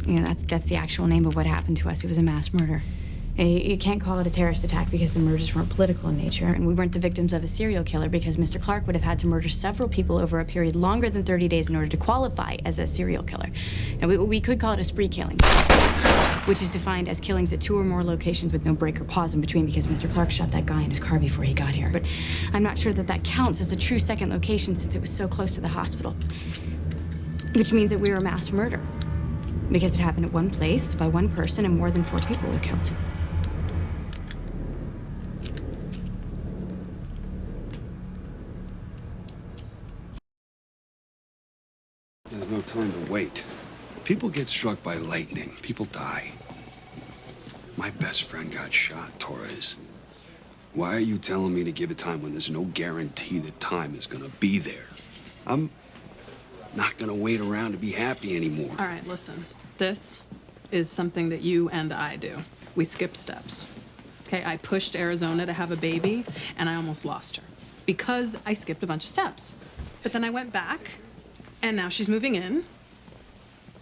You know, that's the actual name of what happened to us. It was a mass murder. You can't call it a terrorist attack because the murders weren't political in nature, and we weren't the victims of a serial killer because Mr. Clark would have had to murder several people over a period longer than 30 days in order to qualify as a serial killer. Now, we could call it a spree killing, which is defined as killings at 2 or more locations with no break or pause in between because Mr. Clark shot that guy in his car before he got here. But I'm not sure that that counts as a true second location since it was so close to the hospital, which means that we were a mass murder because it happened at one place by one person and more than 4 people were killed. There's no time to wait. People get struck by lightning. People die. My best friend got shot, Torres. Why are you telling me to give it time when there's no guarantee that time is gonna be there? I'm not gonna wait around to be happy anymore. All right, listen. This is something that you and I do. We skip steps. Okay, I pushed Arizona to have a baby, and I almost lost her because I skipped a bunch of steps. But then I went back, and now she's moving in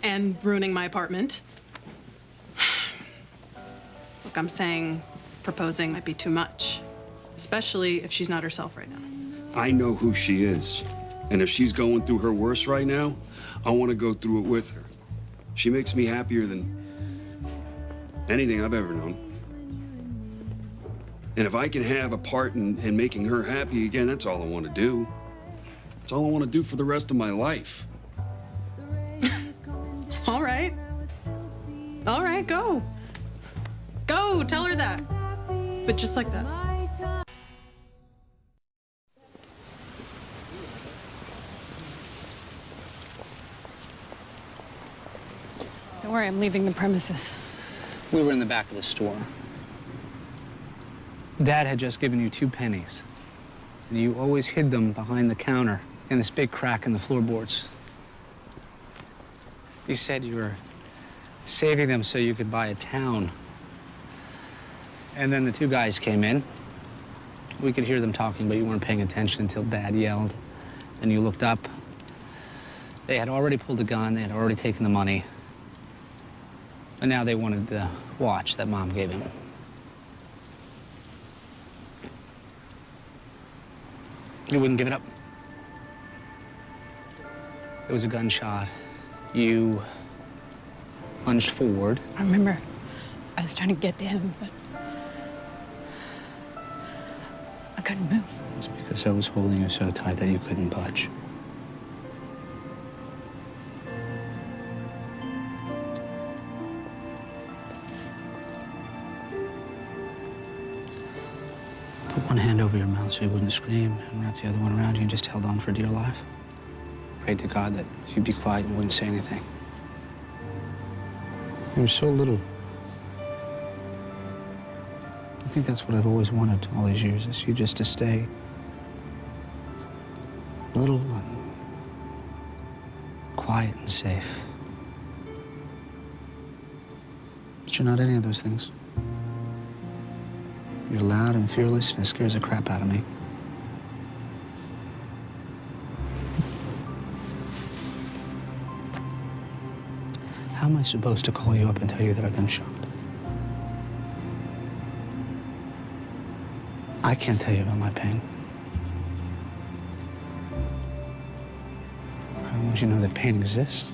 and ruining my apartment. Look, I'm saying proposing might be too much, especially if she's not herself right now. I know who she is. And if she's going through her worst right now, I want to go through it with her. She makes me happier than anything I've ever known. And if I can have a part in making her happy again, that's all I want to do. It's all I want to do for the rest of my life. All right. All right, go. Go, tell her that. But just like that. Don't worry, I'm leaving the premises. We were in the back of the store. Dad had just given you 2 pennies. And you always hid them behind the counter in this big crack in the floorboards. You said you were saving them so you could buy a town. And then the 2 guys came in. We could hear them talking, but you weren't paying attention until Dad yelled. And you looked up. They had already pulled a gun. They had already taken the money. And now they wanted the watch that Mom gave him. You wouldn't give it up. There was a gunshot. You lunged forward. I remember I was trying to get to him, but I couldn't move. It's because I was holding you so tight that you couldn't budge. Put one hand over your mouth so you wouldn't scream, and wrapped the other one around you and just held on for dear life. Prayed to God that you'd be quiet and wouldn't say anything. You were so little. I think that's what I've always wanted all these years, is you just to stay little and quiet and safe. But you're not any of those things. You're loud and fearless, and it scares the crap out of me. How am I supposed to call you up and tell you that I've been shot? I can't tell you about my pain. I want you to know that pain exists.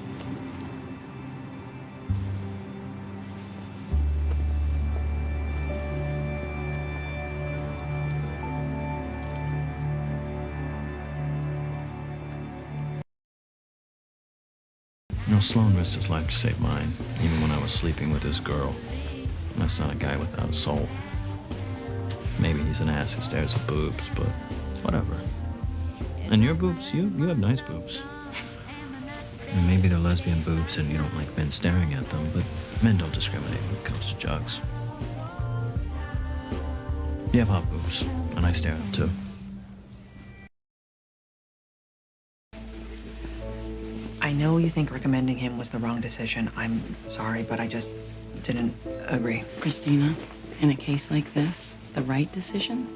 You know, Sloan risked his life to save mine, even when I was sleeping with his girl. And that's not a guy without a soul. Maybe he's an ass who stares at boobs, but whatever. And your boobs, you have nice boobs. And maybe they're lesbian boobs and you don't like men staring at them, but men don't discriminate when it comes to jugs. You have hot boobs, and I stare at them too. I know you think recommending him was the wrong decision. I'm sorry, but I just didn't agree. Christina, in a case like this, the right decision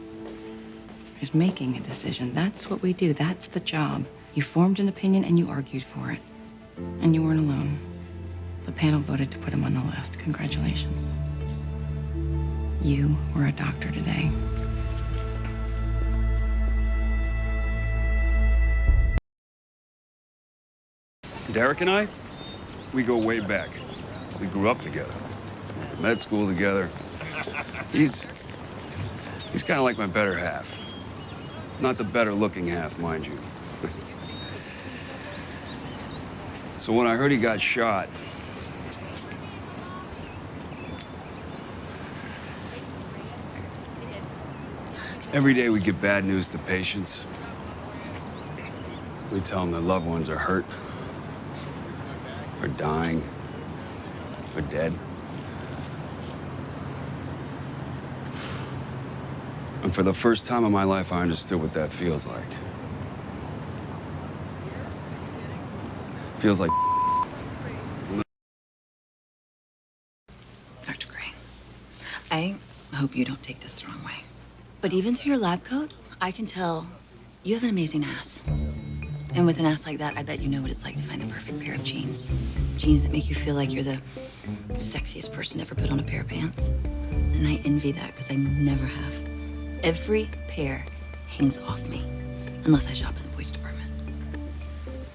is making a decision. That's what we do. That's the job. You formed an opinion and you argued for it. And you weren't alone. The panel voted to put him on the list. Congratulations. You were a doctor today. Derek and I, we go way back. We grew up together. Med school together. He's kind of like my better half. Not the better looking half, mind you. So when I heard he got shot, every day we get bad news to patients. We tell them their loved ones are hurt, or dying, or dead. And for the first time in my life, I understood what that feels like. Feels like Dr. Gray, I hope you don't take this the wrong way. But even through your lab coat, I can tell you have an amazing ass. And with an ass like that, I bet you know what it's like to find the perfect pair of jeans. Jeans that make you feel like you're the sexiest person ever put on a pair of pants. And I envy that because I never have. Every pair hangs off me, unless I shop in the boys' department.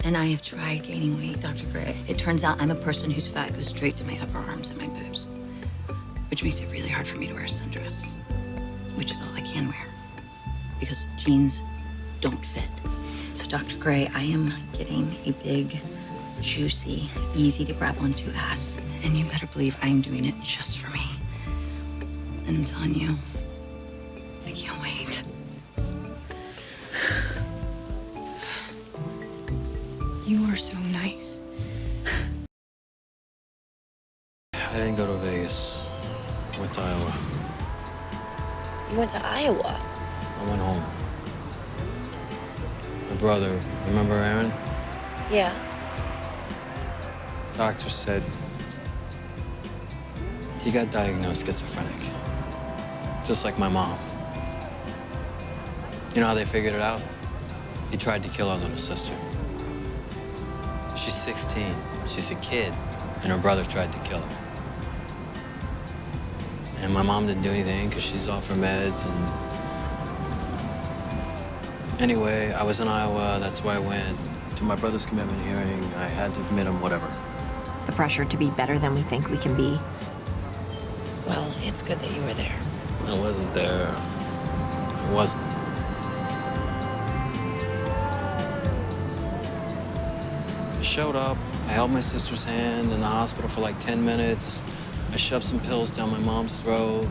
And I have tried gaining weight, Dr. Gray. It turns out I'm a person whose fat goes straight to my upper arms and my boobs, which makes it really hard for me to wear a sundress, which is all I can wear, because jeans don't fit. So, Dr. Gray, I am getting a big, juicy, easy to grab onto ass, and you better believe I'm doing it just for me. And I'm telling you, I can't wait. You are so nice. I didn't go to Vegas. I went to Iowa. You went to Iowa? I went home. My brother, remember Aaron? Yeah. Doctor said he got diagnosed schizophrenic. Just like my mom. You know how they figured it out? He tried to kill our little sister. She's 16. She's a kid, and her brother tried to kill her. And my mom didn't do anything because she's off her meds. And anyway, I was in Iowa. That's why I went. To my brother's commitment hearing, I had to admit him whatever. The pressure to be better than we think we can be. Well, it's good that you were there. I wasn't there. I wasn't. I showed up. I held my sister's hand in the hospital for like 10 minutes. I shoved some pills down my mom's throat.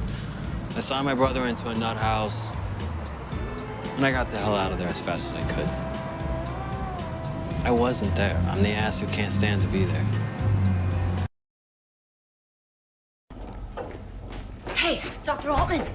I signed my brother into a nut house. And I got the hell out of there as fast as I could. I wasn't there. I'm the ass who can't stand to be there. Hey, Dr. Altman,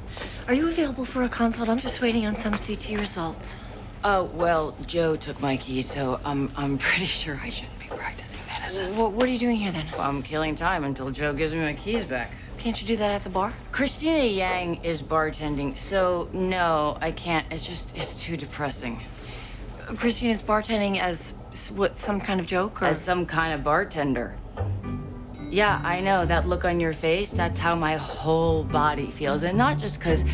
are you available for a consult? I'm just waiting on some CT results. Oh, well, Joe took my keys, so I'm pretty sure I shouldn't be practicing medicine. What are you doing here then? I'm killing time until Joe gives me my keys back. Can't you do that at the bar? Christina Yang is bartending, so no, I can't. It's too depressing. Christina's bartending as what, some kind of joke? Or? As some kind of bartender. Yeah, I know, that look on your face, that's how my whole body feels. And not just because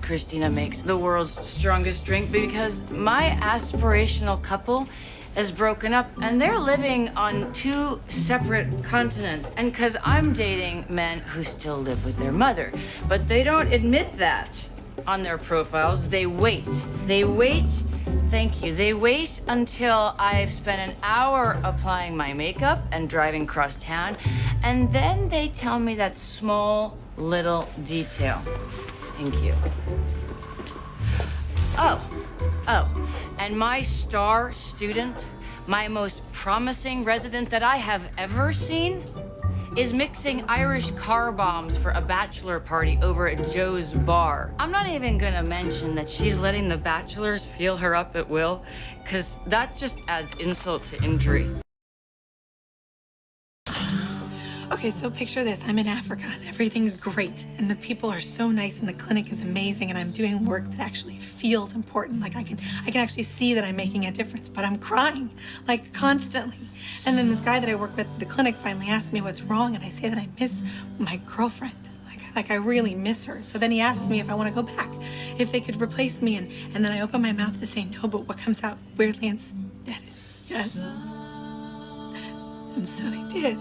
Christina makes the world's strongest drink, but because my aspirational couple is broken up and they're living on 2 separate continents. And because I'm dating men who still live with their mother. But they don't admit that on their profiles. They wait. Thank you. They wait until I've spent an hour applying my makeup and driving across town, and then they tell me that small little detail. Thank you. Oh, and my star student, my most promising resident that I have ever seen, is mixing Irish car bombs for a bachelor party over at Joe's bar. I'm not even gonna mention that she's letting the bachelors feel her up at will, because that just adds insult to injury. Okay, so picture this. I'm in Africa and everything's great. And the people are so nice and the clinic is amazing and I'm doing work that actually feels important. Like I can actually see that I'm making a difference, but I'm crying, like constantly. And then this guy that I work with at the clinic finally asks me what's wrong and I say that I miss my girlfriend. Like I really miss her. So then he asks me if I want to go back, if they could replace me. And then I open my mouth to say no, but what comes out weirdly instead is yes. And so they did.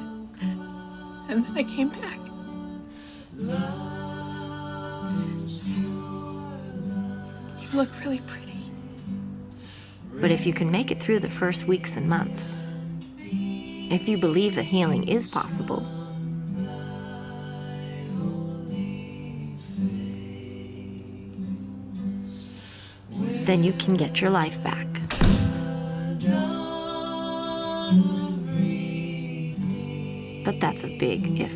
And then I came back. You look really pretty. But if you can make it through the first weeks and months, if you believe that healing is possible, then you can get your life back. But that's a big if.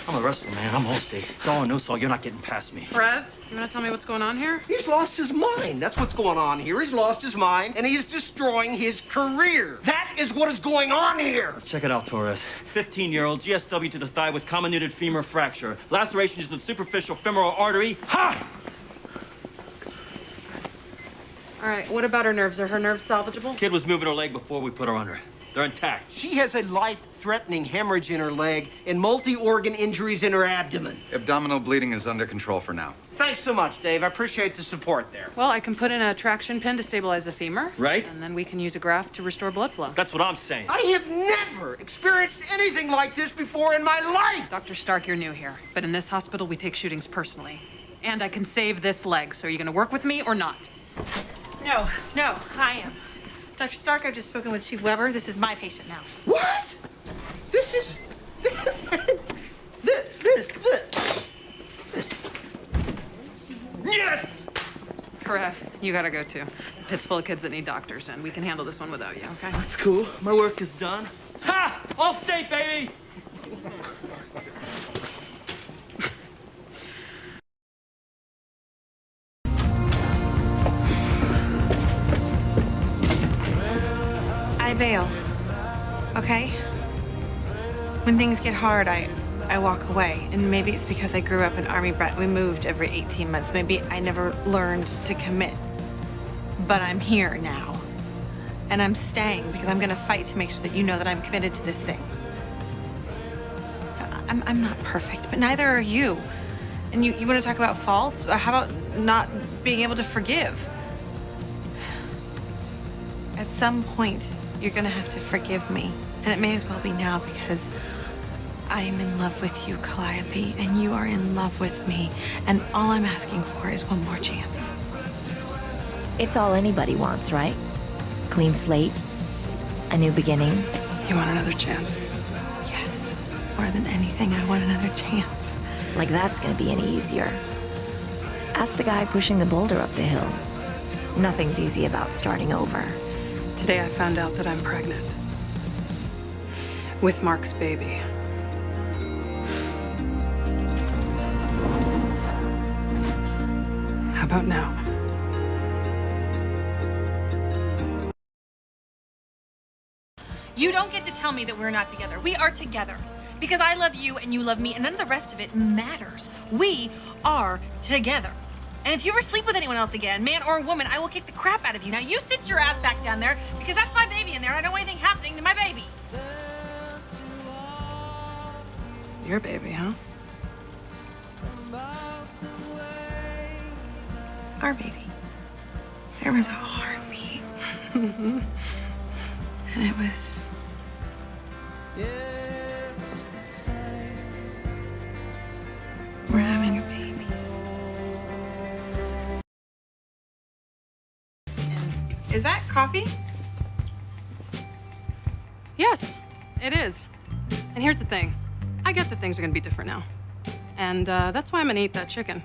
I'm a wrestler, man. I'm Allstate. It's all I know, so you're not getting past me. Rev, you want to tell me what's going on here? He's lost his mind. That's what's going on here. He's lost his mind, and he is destroying his career. That is what is going on here. Check it out, Torres. 15-year-old GSW to the thigh with comminuted femur fracture. Lacerations to the superficial femoral artery. Ha! All right, what about her nerves? Are her nerves salvageable? Kid was moving her leg before we put her under. They're intact. She has a life-threatening hemorrhage in her leg and multi-organ injuries in her abdomen. Abdominal bleeding is under control for now. Thanks so much, Dave. I appreciate the support there. Well, I can put in a traction pin to stabilize the femur. Right. And then we can use a graft to restore blood flow. That's what I'm saying. I have never experienced anything like this before in my life. Dr. Stark, you're new here, but in this hospital, we take shootings personally. And I can save this leg, so are you gonna work with me or not? No, I am. Dr. Stark, I've just spoken with Chief Weber. This is my patient now. What? This is... this. Yes! Karev, you gotta go too. The pit's full of kids that need doctors, and we can handle this one without you, okay? That's cool. My work is done. Ha! Allstate, baby! I bail, okay? When things get hard, I walk away. And maybe it's because I grew up an Army brat. We moved every 18 months. Maybe I never learned to commit. But I'm here now. And I'm staying because I'm gonna fight to make sure that you know that I'm committed to this thing. I'm not perfect, but neither are you. And you wanna talk about faults? How about not being able to forgive? At some point, you're gonna have to forgive me. And it may as well be now because I am in love with you, Calliope, and you are in love with me. And all I'm asking for is one more chance. It's all anybody wants, right? Clean slate, a new beginning. You want another chance? Yes, more than anything, I want another chance. Like that's gonna be any easier. Ask the guy pushing the boulder up the hill. Nothing's easy about starting over. Today I found out that I'm pregnant. With Mark's baby. How about now? You don't get to tell me that we're not together. We are together. Because I love you and you love me and none of the rest of it matters. We are together. And if you ever sleep with anyone else again, man or woman, I will kick the crap out of you. Now you sit your ass back down there because that's my baby in there and I don't want anything happening to my baby. Your baby, huh? Our baby. There was a heartbeat. And it was... We're having a baby. Is that coffee? Yes, it is. And here's the thing. I get that things are gonna be different now. And that's why I'm gonna eat that chicken.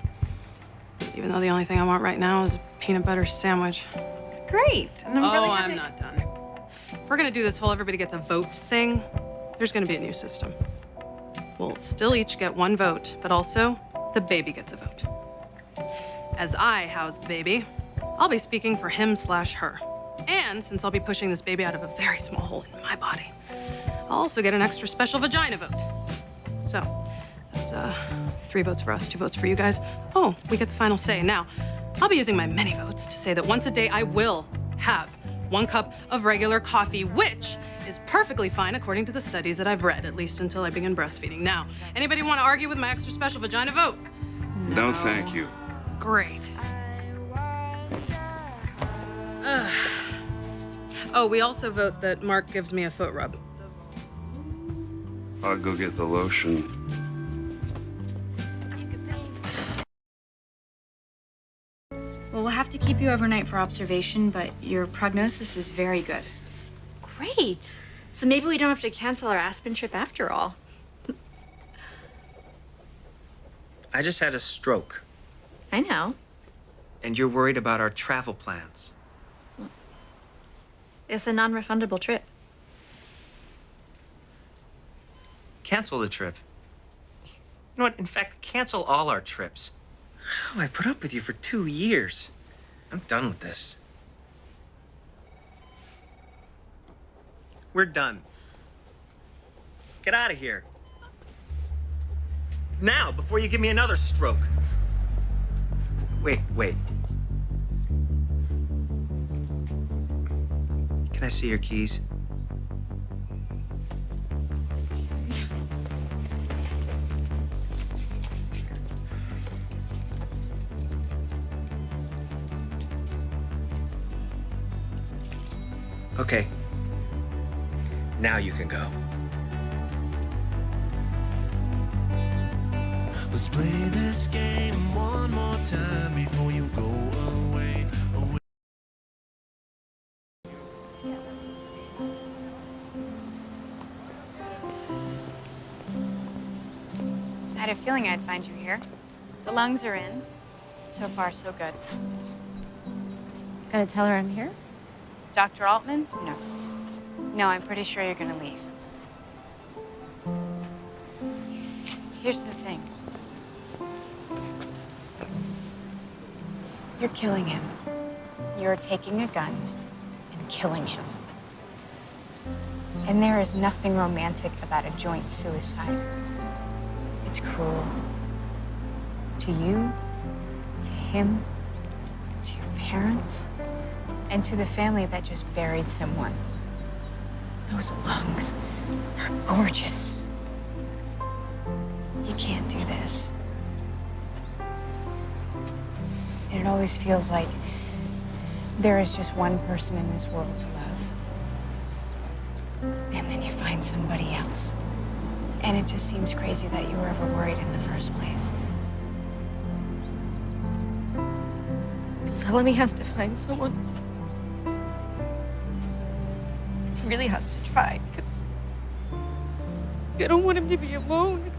Even though the only thing I want right now is a peanut butter sandwich. Great. And I'm really happy. I'm not done. If we're gonna do this whole everybody gets a vote thing, there's gonna be a new system. We'll still each get one vote, but also the baby gets a vote. As I house the baby, I'll be speaking for him/her. And since I'll be pushing this baby out of a very small hole in my body, I'll also get an extra special vagina vote. So, that's 3 votes for us, 2 votes for you guys. Oh, we get the final say. Now, I'll be using my many votes to say that once a day I will have 1 cup of regular coffee, which is perfectly fine according to the studies that I've read, at least until I begin breastfeeding. Now, anybody want to argue with my extra special vagina vote? No, thank you. Great. Oh, we also vote that Mark gives me a foot rub. I'll go get the lotion. Well, we'll have to keep you overnight for observation, but your prognosis is very good. Great. So maybe we don't have to cancel our Aspen trip after all. I just had a stroke, I know. and you're worried about our travel plans. It's a non-refundable trip. Cancel the trip. You know what? In fact, cancel all our trips. Oh, I put up with you for 2 years. I'm done with this. We're done. Get out of here. Now, before you give me another stroke. Wait. Can I see your keys? Okay. Now you can go. Let's play this game one more time before you go away. I had a feeling I'd find you here. The lungs are in. So far, so good. Gonna tell her I'm here? Dr. Altman? No. No, I'm pretty sure you're gonna leave. Here's the thing. You're killing him. You're taking a gun and killing him. And there is nothing romantic about a joint suicide. It's cruel. To you, to him, to your parents, and to the family that just buried someone. Those lungs are gorgeous. You can't do this. And it always feels like there is just one person in this world to love. And then you find somebody else. And it just seems crazy that you were ever worried in the first place. Salome has to find someone. He really has to try, because I don't want him to be alone.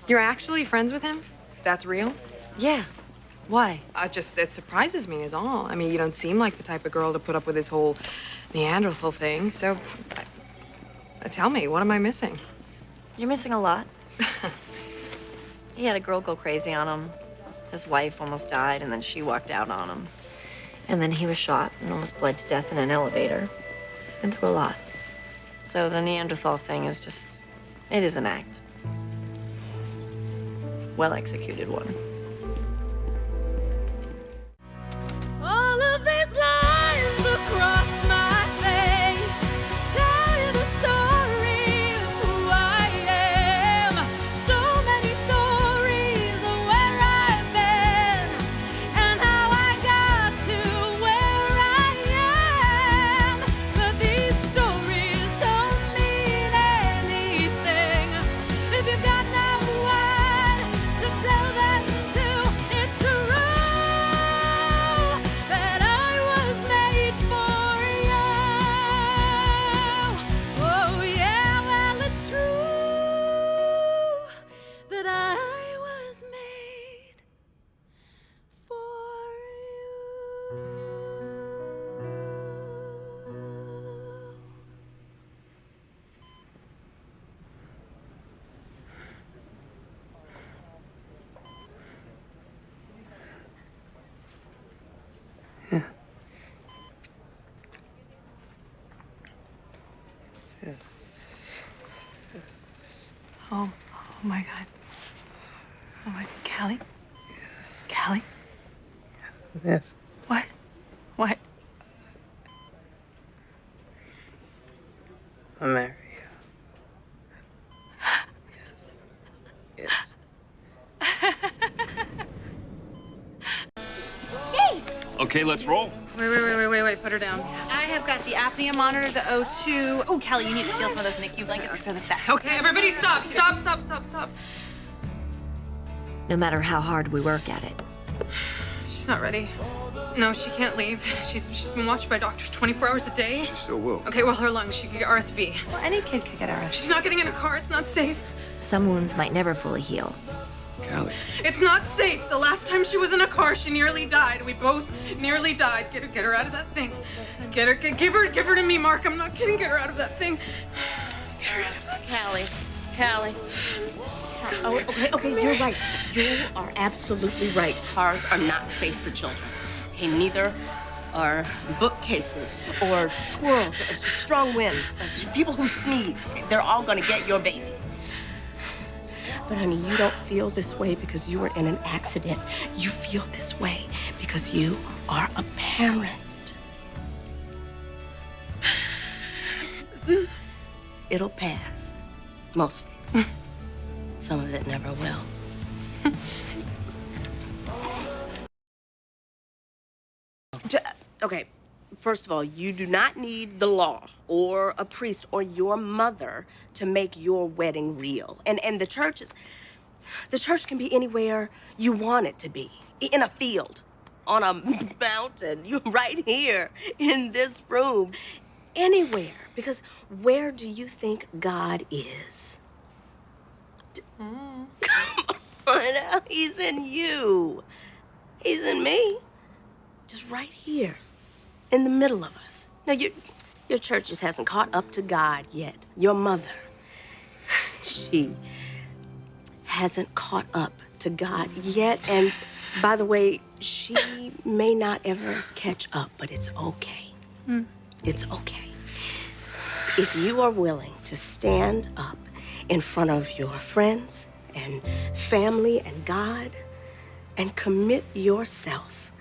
You're actually friends with him? That's real? Yeah. Why? It surprises me is all. I mean, you don't seem like the type of girl to put up with this whole Neanderthal thing, so tell me, what am I missing? You're missing a lot. He had a girl go crazy on him. His wife almost died, and then she walked out on him. And then he was shot and almost bled to death in an elevator. He's been through a lot. So the Neanderthal thing is just, it is an act. Well-executed one. All of these lines across my face tell you the story of who I am. So many stories of where I've been and how I got to where I am. But these stories don't mean anything if you've got no one to tell them Oh, Callie? Callie? Yes. What? What? I'll marry you. Yes. Okay, let's roll. Wait. Put her down. I have got the apnea monitor, the O2. Oh, Kelly, you need to steal some of those NICU blankets. They're the best. Okay, everybody stop. Stop. No matter how hard we work at it. She's not ready. No, she can't leave. She's been watched by doctors 24 hours a day. She still will. Okay, well, her lungs, she could get RSV. Well, any kid could get RSV. She's not getting in a car. It's not safe. Some wounds might never fully heal. Callie. It's not safe. The last time she was in a car, she nearly died. We both nearly died. Get her out of that thing. Give her to me, Mark. I'm not kidding. Get her out of that thing. Get her out of that. Callie. Oh, okay, you're right. You are absolutely right. Cars are not safe for children. Okay, neither are bookcases or squirrels, or strong winds, people who sneeze. They're all gonna get your baby. But honey, you don't feel this way because you were in an accident. You feel this way because you are a parent. It'll pass. Mostly. Some of it never will. Okay, first of all, you do not need the law or a priest or your mother to make your wedding real. And the church can be anywhere you want it to be. In a field, on a mountain, you right here in this room, anywhere. Because where do you think God is? Come on, he's in you. He's in me. Just right here, in the middle of us. Now, your church just hasn't caught up to God yet. Your mother, she hasn't caught up to God yet. And by the way, she may not ever catch up, but it's okay. It's okay. If you are willing to stand up in front of your friends and family and God and commit yourself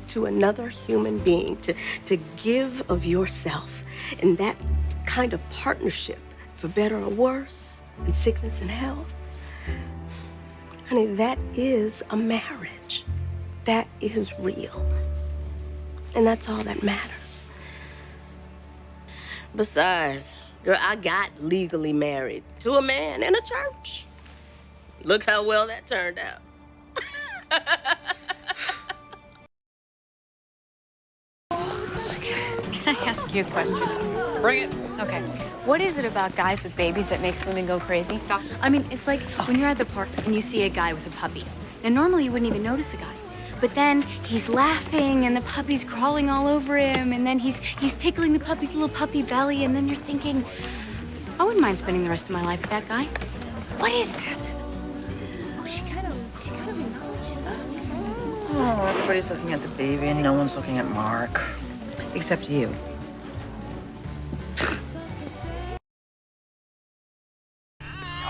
to another human being, to give of yourself in that kind of partnership, for better or worse, in sickness and health, honey, that is a marriage. That is real. And that's all that matters. Besides, girl, I got legally married to a man in a church. Look how well that turned out. Can I ask you a question? Bring it. Okay. What is it about guys with babies that makes women go crazy? I mean, it's like when you're at the park and you see a guy with a puppy. And normally you wouldn't even notice the guy. But then he's laughing and the puppy's crawling all over him, and then he's tickling the puppy's little puppy belly, and then you're thinking, I wouldn't mind spending the rest of my life with that guy. What is that? Oh, she kind of acknowledged it. Oh, everybody's looking at the baby and no one's looking at Mark. Except you.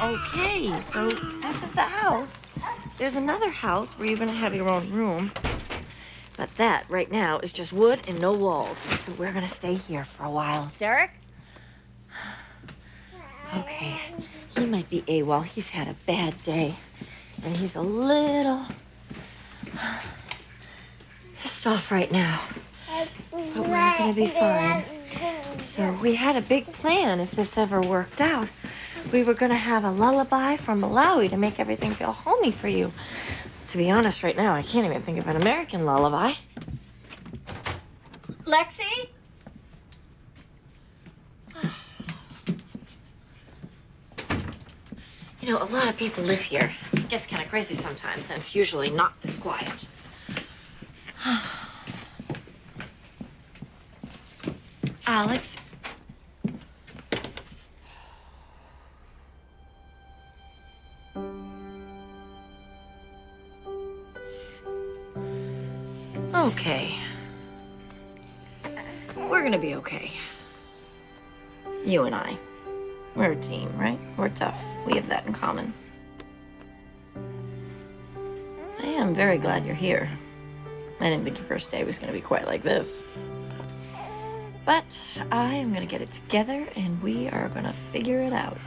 Okay, so this is the house. There's another house where you're gonna have your own room. But that, right now, is just wood and no walls. So we're gonna stay here for a while. Derek? Okay, he might be AWOL. He's had a bad day. And he's a little pissed off right now. But we're gonna be fine. So we had a big plan if this ever worked out. We were gonna have a lullaby from Malawi to make everything feel homey for you. To be honest, right now, I can't even think of an American lullaby. Lexi? You know, a lot of people live here. It gets kind of crazy sometimes, and it's usually not this quiet. Alex? Okay. We're gonna be okay. You and I. We're a team, right? We're tough. We have that in common. am very glad you're here. I didn't think your first day was going to be quite like this. But I am going to get it together and we are going to figure it out.